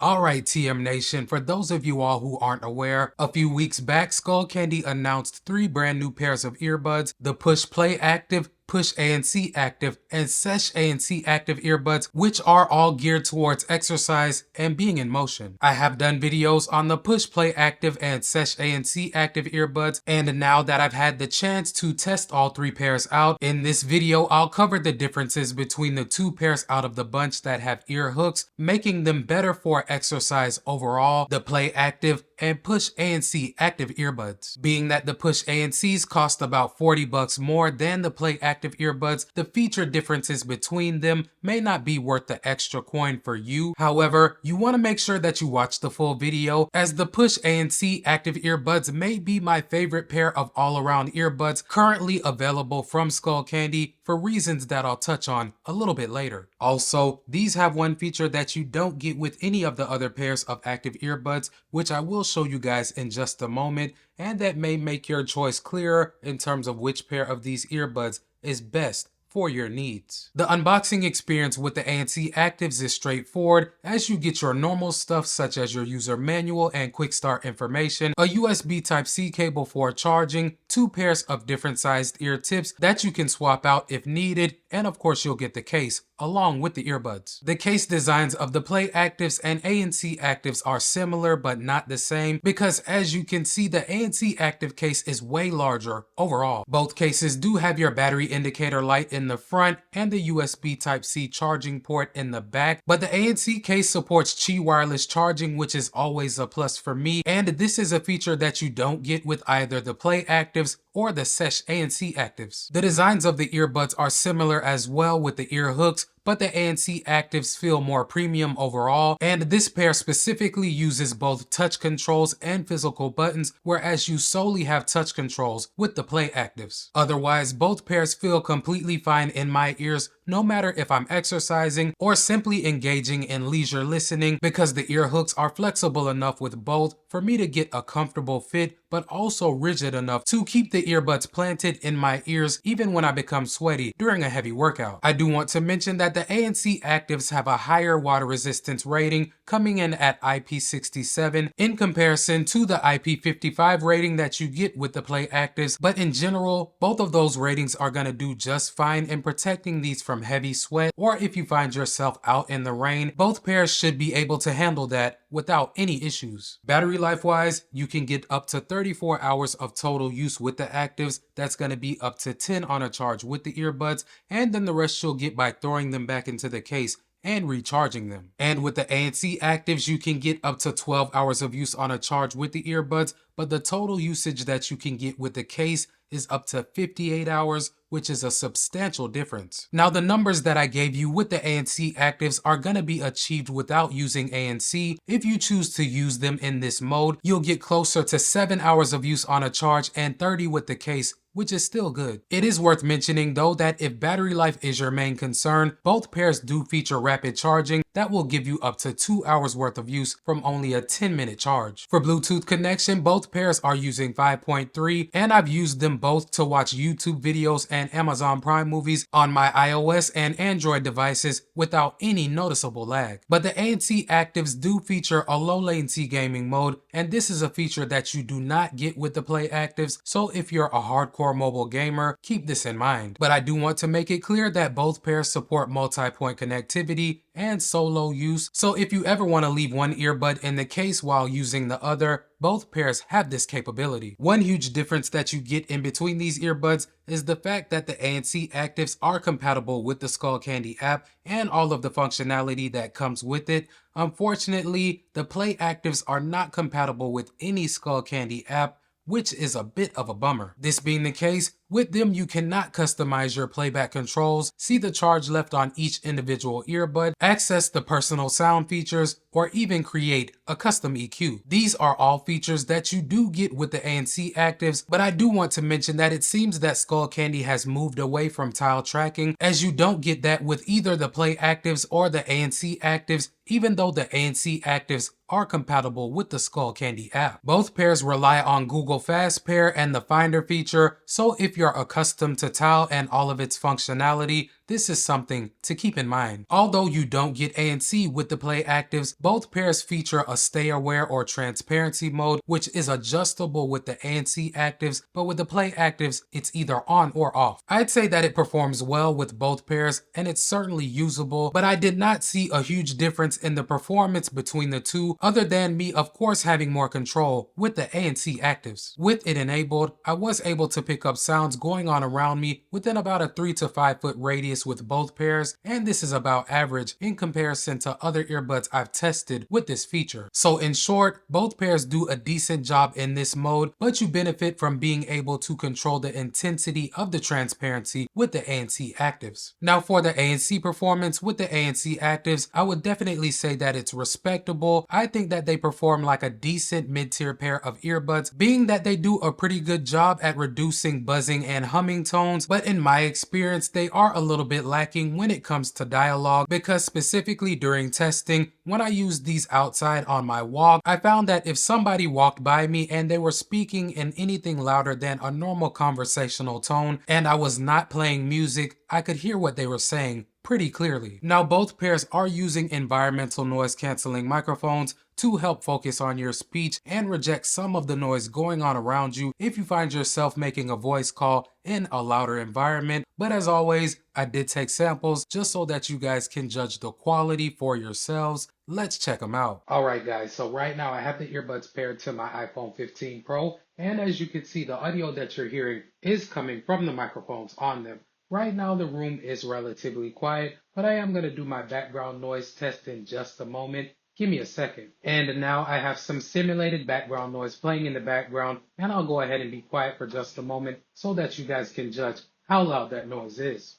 Alright TM Nation, for those of you all who aren't aware, a few weeks back Skullcandy announced 3 brand new pairs of earbuds, the Push Play Active, Push ANC Active, and Sesh ANC Active earbuds, which are all geared towards exercise and being in motion. I have done videos on the Push Play Active and Sesh ANC Active earbuds, and now that I've had the chance to test all 3 pairs out, in this video I'll cover the differences between the 2 pairs out of the bunch that have ear hooks, making them better for exercise overall, the Play Active and Push ANC Active earbuds. Being that the Push ANCs cost about $40 more than the Play Active earbuds, the feature differences between them may not be worth the extra coin for you. However, you want to make sure that you watch the full video, as the Push ANC Active earbuds may be my favorite pair of all-around earbuds currently available from Skullcandy for reasons that I'll touch on a little bit later. Also, these have one feature that you don't get with any of the other pairs of active earbuds, which I will show you guys in just a moment, and that may make your choice clearer in terms of which pair of these earbuds is best for your needs. The unboxing experience with the ANC Actives is straightforward, as you get your normal stuff such as your user manual and quick start information, a USB Type-C cable for charging, 2 pairs of different sized ear tips that you can swap out if needed, and of course you'll get the case along with the earbuds. The case designs of the Play Actives and ANC Actives are similar but not the same, because as you can see, the ANC Active case is way larger overall. Both cases do have your battery indicator light in the front and the USB Type-C charging port in the back, but the ANC case supports Qi wireless charging, which is always a plus for me, and this is a feature that you don't get with either the Play Actives or the Sesh ANC Actives. The designs of the earbuds are similar as well with the ear hooks, but the ANC Actives feel more premium overall, and this pair specifically uses both touch controls and physical buttons, whereas you solely have touch controls with the Play Actives. Otherwise, both pairs feel completely fine in my ears, no matter if I'm exercising or simply engaging in leisure listening, because the ear hooks are flexible enough with both for me to get a comfortable fit, but also rigid enough to keep the earbuds planted in my ears even when I become sweaty during a heavy workout. I do want to mention that the ANC Actives have a higher water resistance rating, coming in at IP67 in comparison to the IP55 rating that you get with the Play Actives, but in general, both of those ratings are going to do just fine in protecting these from heavy sweat, or if you find yourself out in the rain, both pairs should be able to handle that without any issues. Battery life wise, you can get up to 34 hours of total use with the Actives. That's going to be up to 10 on a charge with the earbuds, and then the rest you'll get by throwing them back into the case and recharging them. And with the ANC Actives, you can get up to 12 hours of use on a charge with the earbuds, but the total usage that you can get with the case is up to 58 hours, which is a substantial difference. Now, the numbers that I gave you with the ANC Actives are going to be achieved without using ANC. If you choose to use them in this mode, you'll get closer to 7 hours of use on a charge and 30 with the case, which is still good. It is worth mentioning though that if battery life is your main concern, both pairs do feature rapid charging that will give you up to 2 hours worth of use from only a 10-minute charge. For Bluetooth connection, both pairs are using 5.3, and I've used them both to watch YouTube videos and Amazon Prime movies on my iOS and Android devices without any noticeable lag. But the ANC Actives do feature a low latency gaming mode, and this is a feature that you do not get with the Play Actives, so if you're a hardcore mobile gamer, keep this in mind. But I do want to make it clear that both pairs support multi-point connectivity and solo use, so if you ever want to leave one earbud in the case while using the other, both pairs have this capability. One huge difference that you get in between these earbuds is the fact that the ANC Actives are compatible with the Skullcandy app and all of the functionality that comes with it. Unfortunately, the Play Actives are not compatible with any Skullcandy app, which is a bit of a bummer. This being the case, with them you cannot customize your playback controls, see the charge left on each individual earbud, access the personal sound features, or even create a custom EQ. These are all features that you do get with the ANC Actives, but I do want to mention that it seems that Skullcandy has moved away from tile tracking, as you don't get that with either the Play Actives or the ANC Actives, even though the ANC Actives are compatible with the Skullcandy app. Both pairs rely on Google Fast Pair and the Finder feature, so if you're accustomed to tile and all of its functionality, this is something to keep in mind. Although you don't get ANC with the Play Actives, both pairs feature a stay aware or transparency mode, which is adjustable with the ANC Actives, but with the Play Actives, it's either on or off. I'd say that it performs well with both pairs, and it's certainly usable, but I did not see a huge difference in the performance between the two, other than me of course having more control with the ANC Actives. With it enabled, I was able to pick up sounds going on around me within about a 3 to 5 foot radius with both pairs, and this is about average in comparison to other earbuds I've tested with this feature. So in short, both pairs do a decent job in this mode, but you benefit from being able to control the intensity of the transparency with the ANC Actives. Now for the ANC performance with the ANC Actives, I would definitely say that it's respectable. I think that they perform like a decent mid-tier pair of earbuds, being that they do a pretty good job at reducing buzzing and humming tones, but in my experience, they are a little bit lacking when it comes to dialogue, because specifically during testing, when I used these outside on my walk, I found that if somebody walked by me and they were speaking in anything louder than a normal conversational tone, and I was not playing music, I could hear what they were saying pretty clearly. Now both pairs are using environmental noise canceling microphones to help focus on your speech and reject some of the noise going on around you if you find yourself making a voice call in a louder environment. But as always, I did take samples just so that you guys can judge the quality for yourselves. Let's check them out. Alright guys, so right now I have the earbuds paired to my iPhone 15 Pro, and as you can see, the audio that you're hearing is coming from the microphones on them. Right now the room is relatively quiet, but I am going to do my background noise test in just a moment. Give me a second. And now I have some simulated background noise playing in the background, and I'll go ahead and be quiet for just a moment so that you guys can judge how loud that noise is.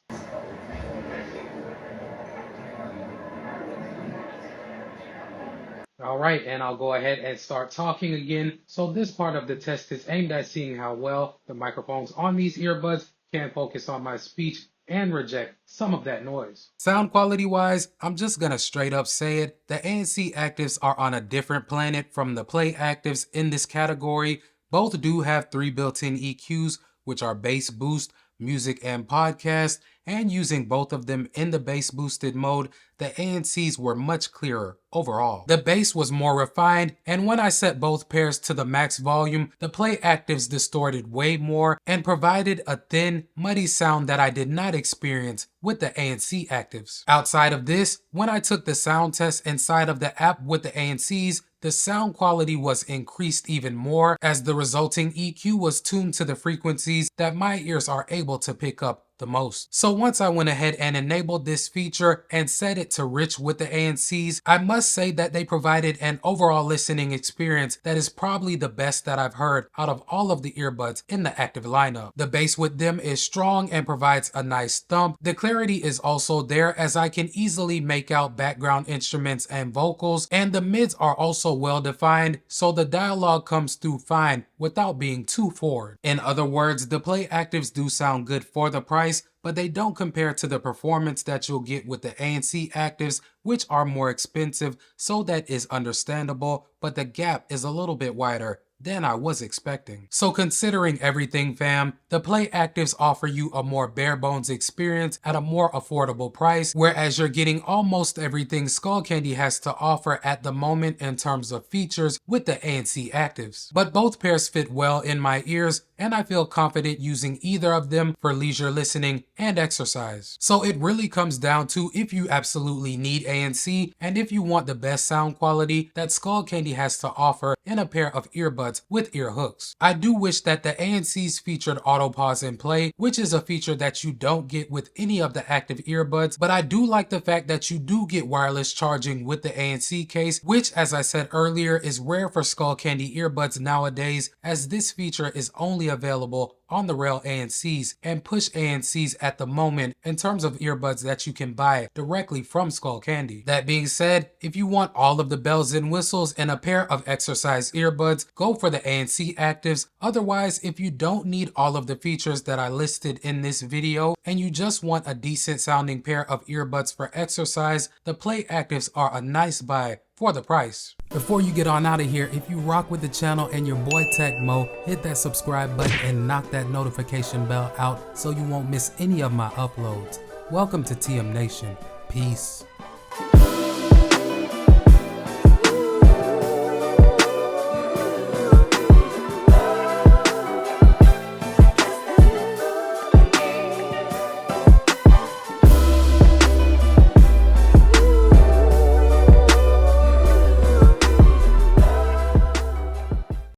Alright, and I'll go ahead and start talking again. So this part of the test is aimed at seeing how well the microphones on these earbuds can focus on my speech and reject some of that noise. Sound quality wise, I'm just gonna straight up say it, the ANC Actives are on a different planet from the Play Actives in this category. Both do have 3 built-in EQs, which are bass boost, music, and podcast, and using both of them in the bass boosted mode, the ANCs were much clearer overall. The bass was more refined, and when I set both pairs to the max volume, the Play Actives distorted way more and provided a thin, muddy sound that I did not experience with the ANC Actives. Outside of this, when I took the sound test inside of the app with the ANCs, the sound quality was increased even more as the resulting EQ was tuned to the frequencies that my ears are able to pick up the most. So once I went ahead and enabled this feature and set it to rich with the ANCs, I must say that they provided an overall listening experience that is probably the best that I've heard out of all of the earbuds in the active lineup. The bass with them is strong and provides a nice thump. The clarity is also there as I can easily make out background instruments and vocals, and the mids are also well defined, so the dialogue comes through fine without being too forward. In other words, the Play Actives do sound good for the price, but they don't compare to the performance that you'll get with the ANC Actives, which are more expensive, so that is understandable, but the gap is a little bit wider than I was expecting. So considering everything, fam, the Play Actives offer you a more bare bones experience at a more affordable price, whereas you're getting almost everything Skullcandy has to offer at the moment in terms of features with the ANC Actives. But both pairs fit well in my ears, and I feel confident using either of them for leisure listening and exercise. So it really comes down to if you absolutely need ANC and if you want the best sound quality that Skullcandy has to offer in a pair of earbuds with ear hooks. I do wish that the ANCs featured auto pause and play, which is a feature that you don't get with any of the active earbuds, but I do like the fact that you do get wireless charging with the ANC case, which as I said earlier is rare for Skullcandy earbuds nowadays, as this feature is only available on the rail ANCs and push ANCs at the moment in terms of earbuds that you can buy directly from Skullcandy. That being said, if you want all of the bells and whistles in a pair of exercise earbuds, go for the ANC Actives. Otherwise, if you don't need all of the features that I listed in this video and you just want a decent sounding pair of earbuds for exercise, the Play Actives are a nice buy for the price. Before you get on out of here, if you rock with the channel and your boy Tech Mo, hit that subscribe button and knock that notification bell out so you won't miss any of my uploads. Welcome to TM Nation. Peace.